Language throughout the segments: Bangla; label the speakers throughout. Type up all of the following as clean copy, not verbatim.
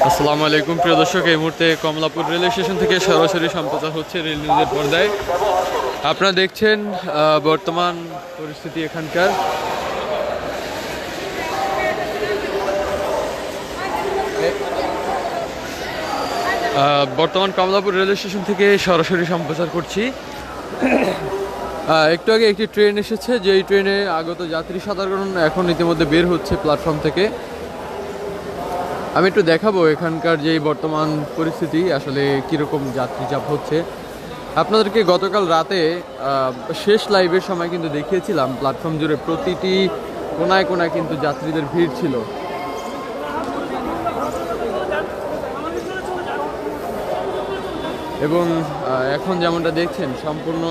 Speaker 1: আসসালামু আলাইকুম প্রিয় দর্শক, এই মুহূর্তে কমলাপুর রেল স্টেশন থেকে সরাসরি সম্প্রচার হচ্ছে রেল নিউজের পর্দায়। আপনারা দেখছেন বর্তমান পরিস্থিতি এখানকার। বর্তমান কমলাপুর রেল স্টেশন থেকে সরাসরি সম্প্রচার করছি। একটু আগে একটি ট্রেন এসেছে, যেই ট্রেনে আগত যাত্রী সাধারণ এখন ইতিমধ্যে বের হচ্ছে প্ল্যাটফর্ম থেকে। আমি একটু দেখাবো এখানকার যে বর্তমান পরিস্থিতি, আসলে কীরকম যাত্রী চাপ হচ্ছে। আপনাদেরকে গতকাল রাতে শেষ লাইভের সময় কিন্তু দেখিয়েছিলাম প্ল্যাটফর্ম জুড়ে প্রতিটি কোনায় কোনায় কিন্তু যাত্রীদের ভিড় ছিল। এবং এখন যেমনটা দেখছেন সম্পূর্ণ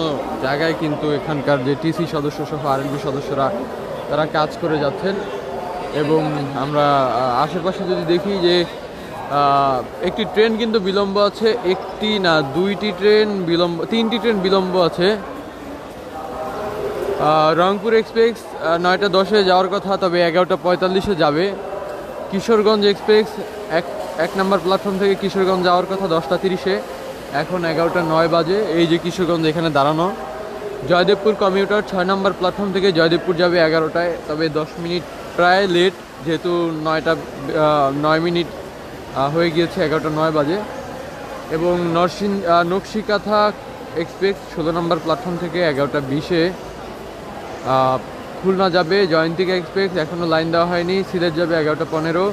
Speaker 1: জায়গায় কিন্তু এখানকার যে টিসি সদস্য সহ আরএনবি সদস্যরা তারা কাজ করে যাচ্ছেন। এবং আমরা আশেপাশে যদি দেখি যে একটি ট্রেন কিন্তু বিলম্ব আছে, একটি না দুইটি ট্রেন বিলম্ব, তিনটি ট্রেন বিলম্ব আছে। রংপুর এক্সপ্রেস 9টা 10-এ যাওয়ার কথা, তবে 11টা 45-এ যাবে। কিশোরগঞ্জ এক্সপ্রেস এক নম্বর প্ল্যাটফর্ম থেকে কিশোরগঞ্জ যাওয়ার কথা 10টা 30-এ, এখন 11টা 9 বাজে। এই যে কিশোরগঞ্জ এখানে দাঁড়ানো। জয়দেবপুর কমিউটার 6 নম্বর প্ল্যাটফর্ম থেকে জয়দেবপুর যাবে 11টায়, তবে 10 মিনিট প্রায় লেট, যেহেতু 9টা 9 মিনিট হয়ে গিয়েছে, 11টা 9 বাজে। এবং নকশিকাথা এক্সপ্রেস 16 নম্বর প্ল্যাটফর্ম থেকে 11টা 20-এ খুলনা যাবে। জয়ন্তিকা এক্সপ্রেস এখনও লাইন দেওয়া হয়নি, সিলেট যাবে 11টা 15।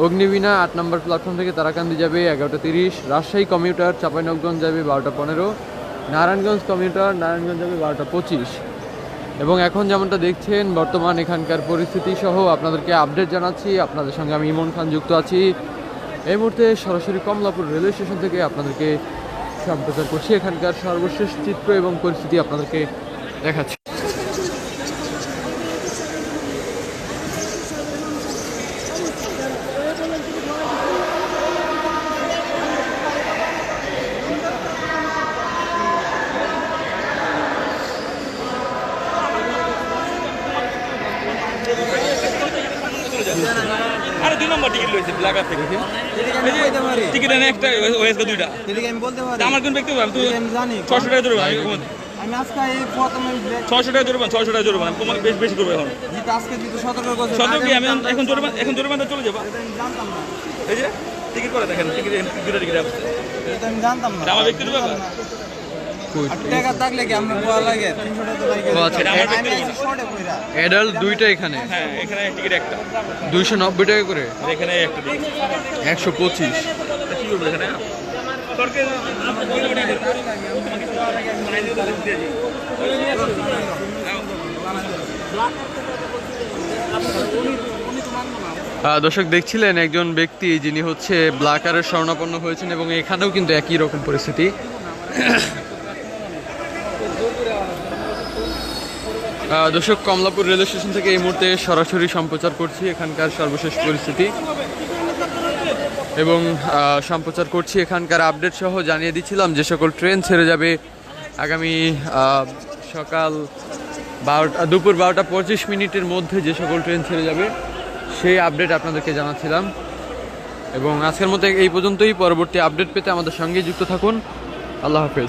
Speaker 1: অগ্নিবীণা 8 নম্বর প্ল্যাটফর্ম থেকে তারাকান্দি যাবে 11টা 30। রাজশাহী কমিউটার চাঁপাইনবাবগঞ্জ যাবে 12টা 15। নারায়ণগঞ্জ কমিউটার নারায়ণগঞ্জ যাবে 12টা 25। এবং এখন যেমনটা দেখছেন বর্তমান এখানকার পরিস্থিতি সহ আপনাদেরকে আপডেট জানাচ্ছি। আপনাদের সঙ্গে আমি ইমন খান যুক্ত আছি। এই মুহূর্তে সরাসরি কমলাপুর রেলওয়ে স্টেশন থেকে আপনাদেরকে সম্প্রচার করছি। এখানকার সর্বশেষ চিত্র এবং পরিস্থিতি আপনাদেরকে দেখাচ্ছি।
Speaker 2: আরে 2 নম্বর টিকিট লইছে ব্ল্যাকার থেকে। টিকিট এনে একটা ওএসকে দুইটা।
Speaker 3: এদিকে আমি বলতে পারি।
Speaker 2: আমার কোন ব্যক্তি আমি তো
Speaker 3: জানি
Speaker 2: 600 টাকা জরিমানা।
Speaker 3: আমি আজকে এই প্রথমে
Speaker 2: 600 টাকা জরিমানা, 600 টাকা জরিমানা তোমাকে বেশি করবে এখন।
Speaker 3: যেটা আজকে দিতে সতর্ক করছে।
Speaker 2: সতর্ক কি আমি এখন জরিমানা চলে যাব।
Speaker 3: আমি জানতাম না।
Speaker 2: এই যে টিকিট করে দেখেন, টিকিট দুইটা টিকিট আছে।
Speaker 3: এটা আমি জানতাম না।
Speaker 2: আমার ব্যক্তিগত ব্যাপার।
Speaker 3: আর টাকা থাকলে কি আমি বলা লাগে 300 টাকা তো লাগে।
Speaker 1: ও আচ্ছা,
Speaker 2: এটা আমার
Speaker 3: আমি আইছি শর্টে কইরা।
Speaker 1: অ্যাডাল্ট দুইটা এখানে
Speaker 2: হ্যাঁ, এখানে টিকিট একটা
Speaker 1: 290 টাকা করে,
Speaker 2: আর এখানে একটা টিকিট
Speaker 1: 125।
Speaker 2: কি করবে এখানে? সরকার
Speaker 1: দর্শক দেখছিলেন একজন ব্যক্তি যিনি হচ্ছে ব্ল্যাকারের শরণাপন্ন হয়েছেন, এবং এখানেও কিন্তু একই রকম পরিস্থিতি। দর্শক, কমলাপুর রেল স্টেশন থেকে এই মুহূর্তে সরাসরি সম্প্রচার করছি এখানকার সর্বশেষ পরিস্থিতি, এবং সম্প্রচার করছি এখানকার আপডেট সহ জানিয়ে দিচ্ছিলাম যে সকল ট্রেন ছেড়ে যাবে আগামী সকাল দুপুর 12টা 25 মিনিটের মধ্যে। যে সকল ট্রেন ছেড়ে যাবে সেই আপডেট আপনাদেরকে জানাচ্ছিলাম। এবং আজকের মতো এই পর্যন্তই। পরবর্তী আপডেট পেতে আমাদের সঙ্গেই যুক্ত থাকুন। আল্লাহ হাফেজ।